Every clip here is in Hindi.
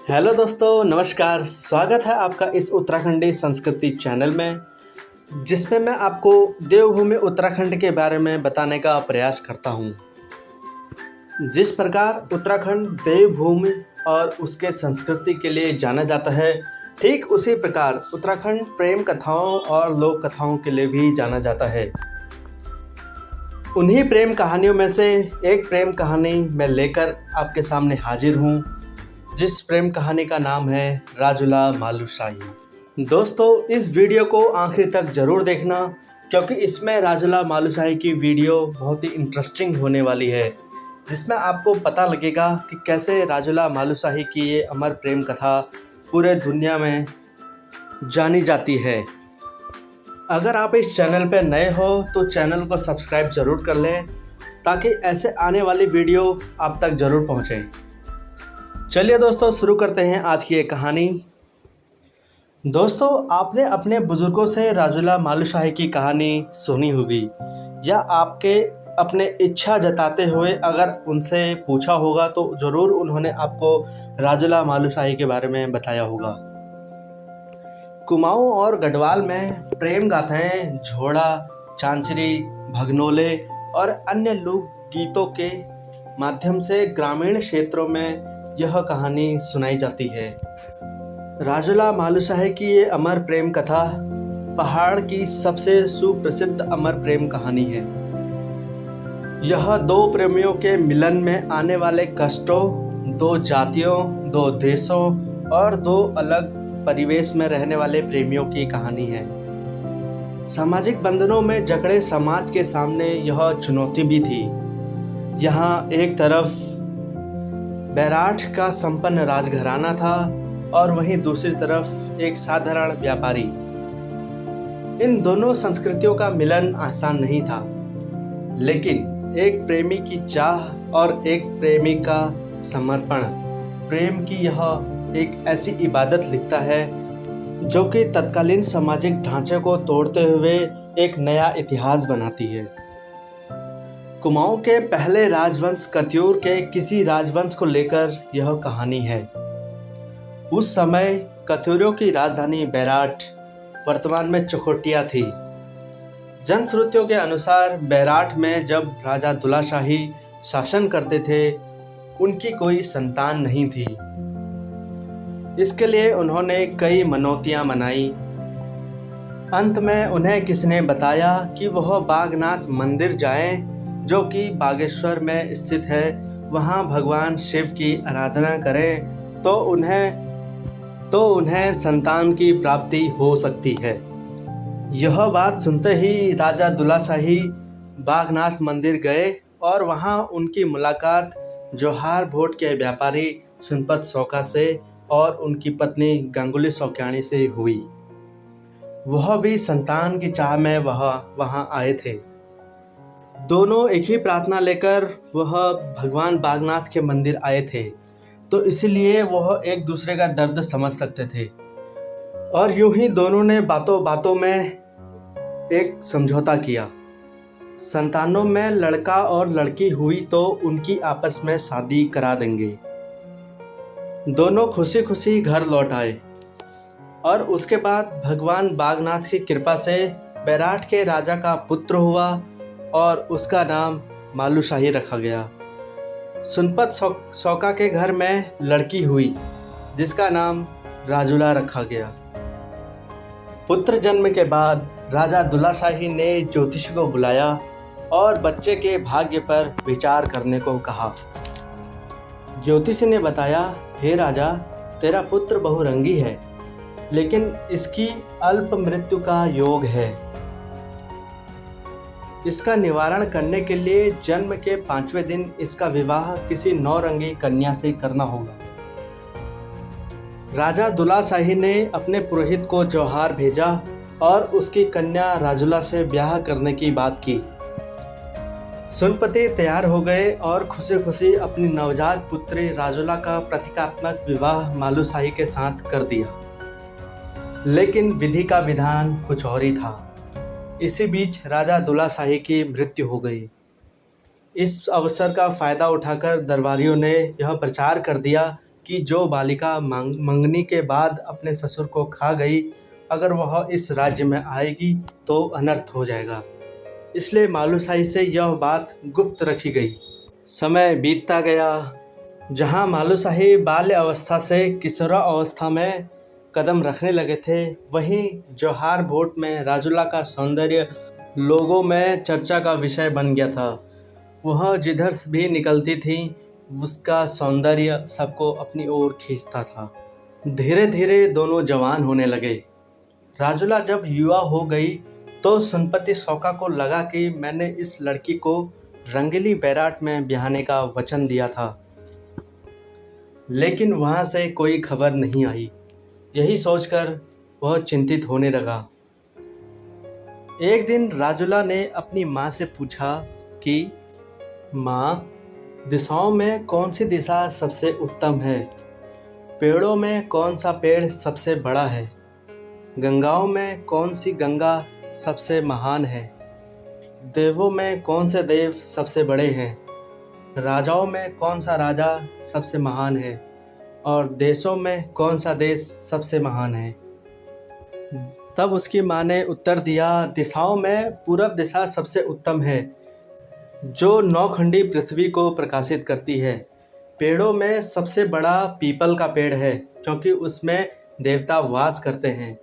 हेलो दोस्तों, नमस्कार। स्वागत है आपका इस उत्तराखंडी संस्कृति चैनल में, जिसमें मैं आपको देवभूमि उत्तराखंड के बारे में बताने का प्रयास करता हूँ। जिस प्रकार उत्तराखंड देवभूमि और उसके संस्कृति के लिए जाना जाता है, ठीक उसी प्रकार उत्तराखंड प्रेम कथाओं और लोक कथाओं के लिए भी जाना जाता है। उन्हीं प्रेम कहानियों में से एक प्रेम कहानी मैं लेकर आपके सामने हाजिर हूँ, जिस प्रेम कहानी का नाम है राजुला मालुशाही। दोस्तों, इस वीडियो को आखिरी तक ज़रूर देखना, क्योंकि इसमें राजुला मालुशाही की वीडियो बहुत ही इंटरेस्टिंग होने वाली है, जिसमें आपको पता लगेगा कि कैसे राजुला मालुशाही की ये अमर प्रेम कथा पूरे दुनिया में जानी जाती है। अगर आप इस चैनल पर नए हो तो चैनल को सब्सक्राइब ज़रूर कर लें, ताकि ऐसे आने वाली वीडियो आप तक ज़रूर पहुँचे। चलिए दोस्तों, शुरू करते हैं आज की ये कहानी। दोस्तों, आपने अपने बुज़ुर्गों से राजुला मालुशाही की कहानी सुनी होगी, या आपके अपने इच्छा जताते हुए अगर उनसे पूछा होगा तो ज़रूर उन्होंने आपको राजुला मालुशाही के बारे में बताया होगा। कुमाऊं और गढ़वाल में प्रेम गाथाएँ, झोड़ा, चांचरी, भगनोले और अन्य लोक गीतों के माध्यम से ग्रामीण क्षेत्रों में यह कहानी सुनाई जाती है। राजुला मालुशाही की ये अमर प्रेम कथा पहाड़ की सबसे सुप्रसिद्ध अमर प्रेम कहानी है। यह दो प्रेमियों के मिलन में आने वाले कष्टों, दो जातियों, दो देशों और दो अलग परिवेश में रहने वाले प्रेमियों की कहानी है। सामाजिक बंधनों में जकड़े समाज के सामने यह चुनौती भी थी। यहाँ एक तरफ बैराठ का संपन्न राजघराना था और वहीं दूसरी तरफ एक साधारण व्यापारी। इन दोनों संस्कृतियों का मिलन आसान नहीं था, लेकिन एक प्रेमी की चाह और एक प्रेमी का समर्पण प्रेम की यह एक ऐसी इबादत लिखता है जो कि तत्कालीन सामाजिक ढांचे को तोड़ते हुए एक नया इतिहास बनाती है। कुमाऊं के पहले राजवंश कत्यूर के किसी राजवंश को लेकर यह कहानी है। उस समय कत्यूरों की राजधानी बैराठ वर्तमान में चकोटिया थी। जनश्रुतियों के अनुसार बैराठ में जब राजा दुलाशाही शासन करते थे, उनकी कोई संतान नहीं थी। इसके लिए उन्होंने कई मनौतियां मनाई। अंत में उन्हें किसने बताया कि वह बागनाथ मंदिर जाएं, जो कि बागेश्वर में स्थित है, वहाँ भगवान शिव की आराधना करें तो उन्हें संतान की प्राप्ति हो सकती है। यह बात सुनते ही राजा दुलाशाही बागनाथ मंदिर गए और वहाँ उनकी मुलाकात जोहार भोट के व्यापारी सुनपत सौका से और उनकी पत्नी गंगुली सौक्याणी से हुई। वह भी संतान की चाह में वहाँ आए थे। दोनों एक ही प्रार्थना लेकर वह भगवान बागनाथ के मंदिर आए थे, तो इसलिए वह एक दूसरे का दर्द समझ सकते थे। और यूं ही दोनों ने बातों बातों में एक समझौता किया। संतानों में लड़का और लड़की हुई तो उनकी आपस में शादी करा देंगे। दोनों खुशी खुशी घर लौट आए और उसके बाद भगवान बागनाथ की कृपा से बैराठ के राजा का पुत्र हुआ और उसका नाम मालुशाही रखा गया। सुनपत सौका के घर में लड़की हुई, जिसका नाम राजुला रखा गया। पुत्र जन्म के बाद राजा दुलाशाही ने ज्योतिष को बुलाया और बच्चे के भाग्य पर विचार करने को कहा। ज्योतिष ने बताया, हे राजा, तेरा पुत्र बहुरंगी है, लेकिन इसकी अल्प मृत्यु का योग है। इसका निवारण करने के लिए जन्म के 5वें दिन इसका विवाह किसी नौरंगी कन्या से करना होगा। राजा दुलाशाही ने अपने पुरोहित को जोहार भेजा और उसकी कन्या राजुला से ब्याह करने की बात की। सुनपति तैयार हो गए और खुशी खुशी अपनी नवजात पुत्री राजुला का प्रतीकात्मक विवाह मालुशाही के साथ कर दिया। लेकिन विधि का विधान कुछ और ही था। इसी बीच राजा दुलाशाही की मृत्यु हो गई। इस अवसर का फ़ायदा उठाकर दरबारियों ने यह प्रचार कर दिया कि जो बालिका मंगनी के बाद अपने ससुर को खा गई, अगर वह इस राज्य में आएगी तो अनर्थ हो जाएगा। इसलिए मालूशाही से यह बात गुप्त रखी गई। समय बीतता गया। जहाँ मालूशाही बाल्य अवस्था से किशोरा अवस्था में कदम रखने लगे थे, वहीं जौहार भोट में राजूला का सौंदर्य लोगों में चर्चा का विषय बन गया था। वह जिधर भी निकलती थी उसका सौंदर्य सबको अपनी ओर खींचता था। धीरे धीरे दोनों जवान होने लगे। राजूला जब युवा हो गई तो सुनपति शौका को लगा कि मैंने इस लड़की को रंगीली बैराट में ब्याहने का वचन दिया था, लेकिन वहाँ से कोई खबर नहीं आई। यही सोचकर वह चिंतित होने लगा। एक दिन राजूला ने अपनी माँ से पूछा कि माँ, दिशाओं में कौन सी दिशा सबसे उत्तम है? पेड़ों में कौन सा पेड़ सबसे बड़ा है? गंगाओं में कौन सी गंगा सबसे महान है? देवों में कौन से देव सबसे बड़े हैं? राजाओं में कौन सा राजा सबसे महान है? और देशों में कौन सा देश सबसे महान है? तब उसकी माँ ने उत्तर दिया, दिशाओं में पूरब दिशा सबसे उत्तम है, जो नौखंडी पृथ्वी को प्रकाशित करती है। पेड़ों में सबसे बड़ा पीपल का पेड़ है, क्योंकि उसमें देवता वास करते हैं।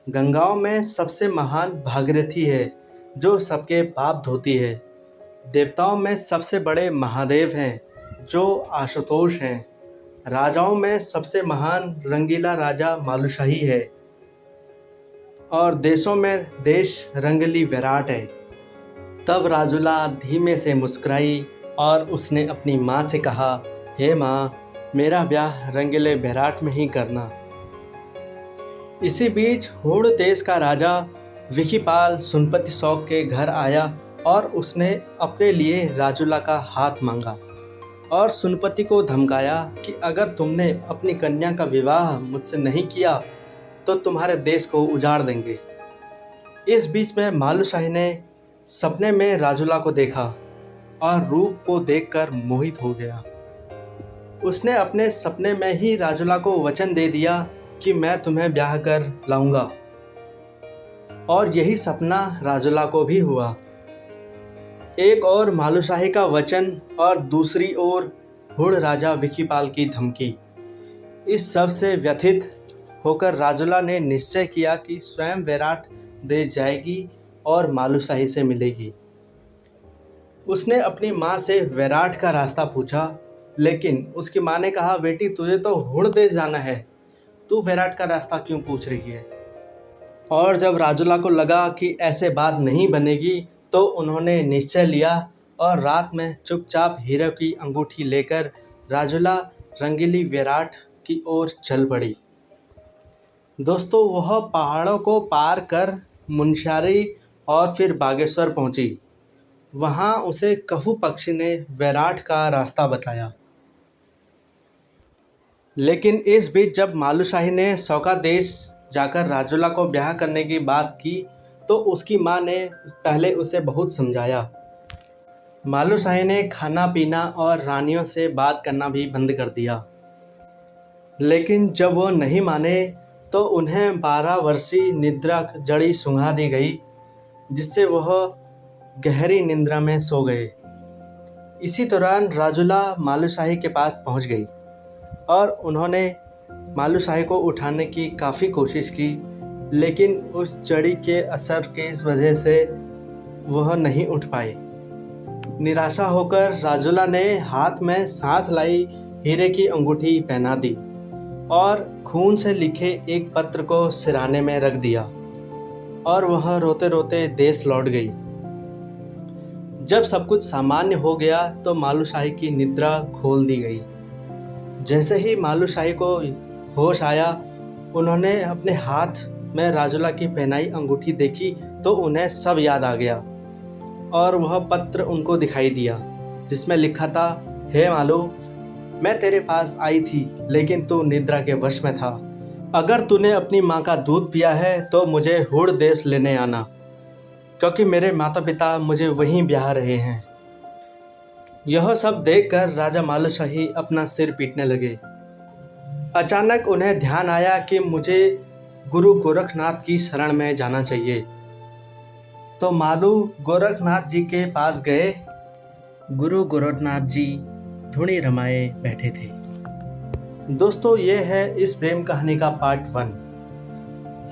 गंगाओं में सबसे महान भागीरथी है, जो सबके पाप धोती है। देवताओं में सबसे बड़े महादेव हैं, जो आशुतोष हैं। राजाओं में सबसे महान रंगीला राजा मालूशाही है, और देशों में देश रंगली विराट है। तब राजूला धीमे से मुस्कुराई और उसने अपनी माँ से कहा, हे माँ, मेरा ब्याह रंगीले विराट में ही करना। इसी बीच हूण देश का राजा विखीपाल सुनपति शौक के घर आया और उसने अपने लिए राजूला का हाथ मांगा और सुनपति को धमकाया कि अगर तुमने अपनी कन्या का विवाह मुझसे नहीं किया तो तुम्हारे देश को उजाड़ देंगे। इस बीच में मालूशाही ने सपने में राजूला को देखा और रूप को देखकर मोहित हो गया। उसने अपने सपने में ही राजूला को वचन दे दिया कि मैं तुम्हें ब्याह कर लाऊंगा, और यही सपना राजूला को भी हुआ। एक और मालूशाही का वचन और दूसरी ओर हुण राजा विखीपाल की धमकी। इस सब से व्यथित होकर राजूला ने निश्चय किया कि स्वयं विराट देश जाएगी और मालूशाही से मिलेगी। उसने अपनी माँ से विराट का रास्ता पूछा, लेकिन उसकी माँ ने कहा, बेटी तुझे तो हुण देश जाना है, तू विराट का रास्ता क्यों पूछ रही है? और जब राजूला को लगा कि ऐसे बात नहीं बनेगी तो उन्होंने निश्चय लिया और रात में चुपचाप हीरे की अंगूठी लेकर राजूला रंगीली विराट की ओर चल पड़ी। दोस्तों, वह पहाड़ों को पार कर मुनस्यारी और फिर बागेश्वर पहुंची। वहां उसे कहू पक्षी ने विराट का रास्ता बताया। लेकिन इस बीच जब मालूशाही ने शौका देश जाकर राजूला को ब्याह करने की बात की तो उसकी माँ ने पहले उसे बहुत समझाया। मालूशाही ने खाना पीना और रानियों से बात करना भी बंद कर दिया, लेकिन जब वो नहीं माने तो उन्हें 12 वर्षीय निद्रा जड़ी सुंघा दी गई, जिससे वह गहरी निद्रा में सो गए। इसी दौरान राजूला मालूशाही के पास पहुंच गई और उन्होंने मालूशाही को उठाने की काफ़ी कोशिश की, लेकिन उस जड़ी के असर के वजह से वह नहीं उठ पाए। निराशा होकर राजूला ने हाथ में साथ लाई हीरे की अंगूठी पहना दी और खून से लिखे एक पत्र को सिराने में रख दिया और वह रोते रोते देश लौट गई। जब सब कुछ सामान्य हो गया तो मालूशाही की निद्रा खोल दी गई। जैसे ही मालूशाही को होश आया, उन्होंने अपने हाथ में राजूला की पहनाई अंगूठी देखी तो उन्हें सब याद आ गया और वह पत्र उनको दिखाई दिया, जिसमें लिखा था, हे मालू, मैं तेरे पास आई थी लेकिन तू निद्रा के वश में था। अगर तूने अपनी माँ का दूध पिया है तो मुझे हुण देश लेने आना, क्योंकि मेरे माता पिता मुझे वहीं ब्याह रहे हैं। यह सब देखकर राजा मालूशाही अपना सिर पीटने लगे। अचानक उन्हें ध्यान आया कि मुझे गुरु गोरखनाथ की शरण में जाना चाहिए। तो मालू गोरखनाथ जी के पास गए। गुरु गोरखनाथ जी धुनी रमाए बैठे थे। दोस्तों, ये है इस प्रेम कहानी का पार्ट 1।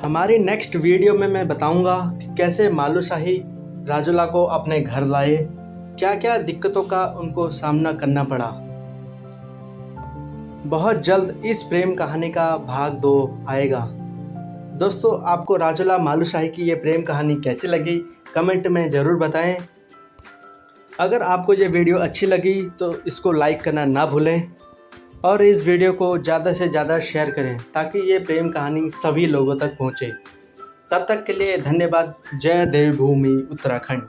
हमारी नेक्स्ट वीडियो में मैं बताऊंगा कि कैसे मालू शाही राजूला को अपने घर लाए, क्या क्या दिक्कतों का उनको सामना करना पड़ा। बहुत जल्द इस प्रेम कहानी का भाग 2 आएगा। दोस्तों, आपको राजूला मालू शाही की ये प्रेम कहानी कैसी लगी कमेंट में ज़रूर बताएं। अगर आपको ये वीडियो अच्छी लगी तो इसको लाइक करना ना भूलें और इस वीडियो को ज़्यादा से ज़्यादा शेयर करें ताकि ये प्रेम कहानी सभी लोगों तक पहुँचे। तब तक के लिए धन्यवाद। जय देवभूमि उत्तराखंड।